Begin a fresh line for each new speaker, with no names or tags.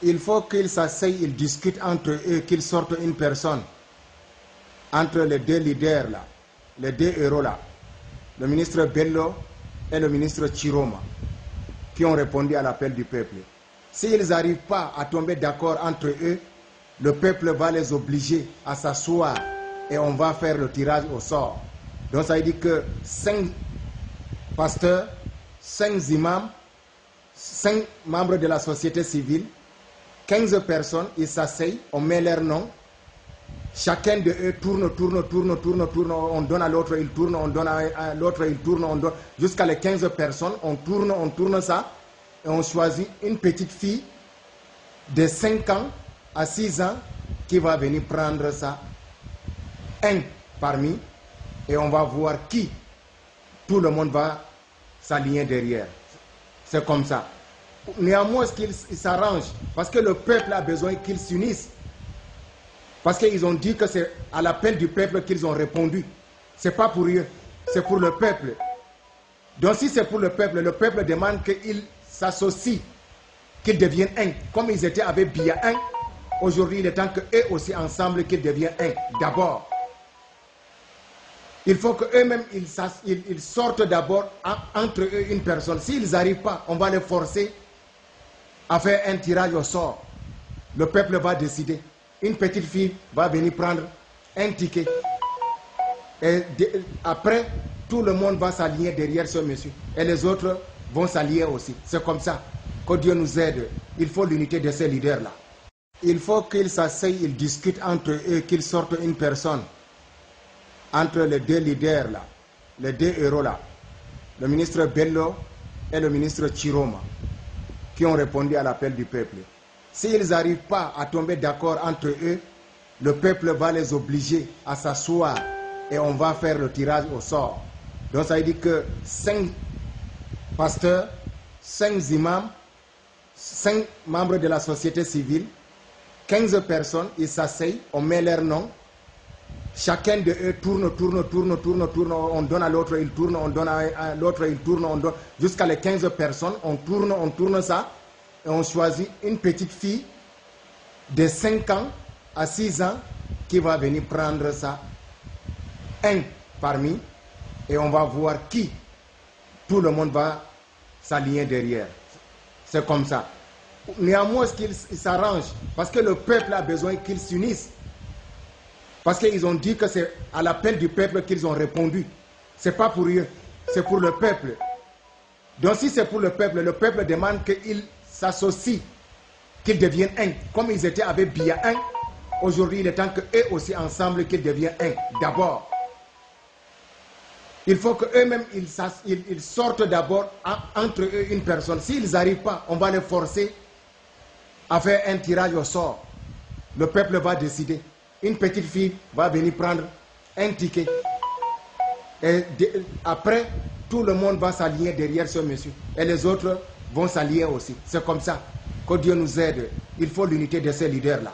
Il faut qu'ils s'asseyent, ils discutent entre eux, qu'ils sortent une personne entre les deux leaders là, les deux héros là, le ministre Bello et le ministre Chiroma, qui ont répondu à l'appel du peuple. S'ils n'arrivent pas à tomber d'accord entre eux, le peuple va les obliger à s'asseoir et on va faire le tirage au sort. Donc ça veut dire que 5 pasteurs, 5 imams, 5 membres de la société civile, 15 personnes, ils s'asseyent, on met leur nom. Chacun de eux tourne, on donne à l'autre, il tourne, on donne à l'autre, il tourne, on donne. Jusqu'à les 15 personnes, on tourne ça, et on choisit une petite fille de 5 ans à 6 ans qui va venir prendre ça, un parmi, et on va voir qui. Tout le monde va s'aligner derrière. C'est comme ça. Néanmoins, qu'ils s'arrangent, parce que le peuple a besoin qu'ils s'unissent. Parce qu'ils ont dit que c'est à l'appel du peuple qu'ils ont répondu. Ce n'est pas pour eux, c'est pour le peuple. Donc si c'est pour le peuple demande qu'ils s'associent, qu'ils deviennent un. Comme ils étaient avec Biya 1, aujourd'hui il est temps qu'eux aussi ensemble qu'ils deviennent un. D'abord, il faut qu'eux-mêmes ils sortent d'abord entre eux une personne. S'ils n'arrivent pas, on va les forcer à faire un tirage au sort. Le peuple va décider. Une petite fille va venir prendre un ticket. Et après, tout le monde va s'aligner derrière ce monsieur. Et les autres vont s'allier aussi. C'est comme ça. Que Dieu nous aide. Il faut l'unité de ces leaders-là. Il faut qu'ils s'asseyent, ils discutent entre eux, qu'ils sortent une personne entre les deux leaders là, les deux héros là, le ministre Bello et le ministre Chiroma, qui ont répondu à l'appel du peuple. S'ils n'arrivent pas à tomber d'accord entre eux, le peuple va les obliger à s'asseoir et on va faire le tirage au sort. Donc ça veut dire que 5 pasteurs, 5 imams, 5 membres de la société civile, 15 personnes, ils s'asseyent, on met leur nom. Chacun de eux tourne, on donne à l'autre, il tourne, on donne à l'autre, il tourne, on donne. Jusqu'à les 15 personnes, on tourne ça, et on choisit une petite fille de 5 ans à 6 ans qui va venir prendre ça, un parmi, et on va voir qui. Tout le monde va s'aligner derrière. C'est comme ça. Néanmoins, qu'ils s'arrangent, parce que le peuple a besoin qu'ils s'unissent. Parce qu'ils ont dit que c'est à l'appel du peuple qu'ils ont répondu. Ce n'est pas pour eux, c'est pour le peuple. Donc si c'est pour le peuple demande qu'ils s'associent, qu'ils deviennent un. Comme ils étaient avec Biya 1, aujourd'hui il est temps qu'eux aussi ensemble qu'ils deviennent un. D'abord, il faut qu'eux-mêmes ils sortent d'abord entre eux une personne. S'ils n'arrivent pas, on va les forcer à faire un tirage au sort. Le peuple va décider. Une petite fille va venir prendre un ticket. Et après, tout le monde va s'aligner derrière ce monsieur. Et les autres vont s'allier aussi. C'est comme ça. Que Dieu nous aide. Il faut l'unité de ces leaders-là.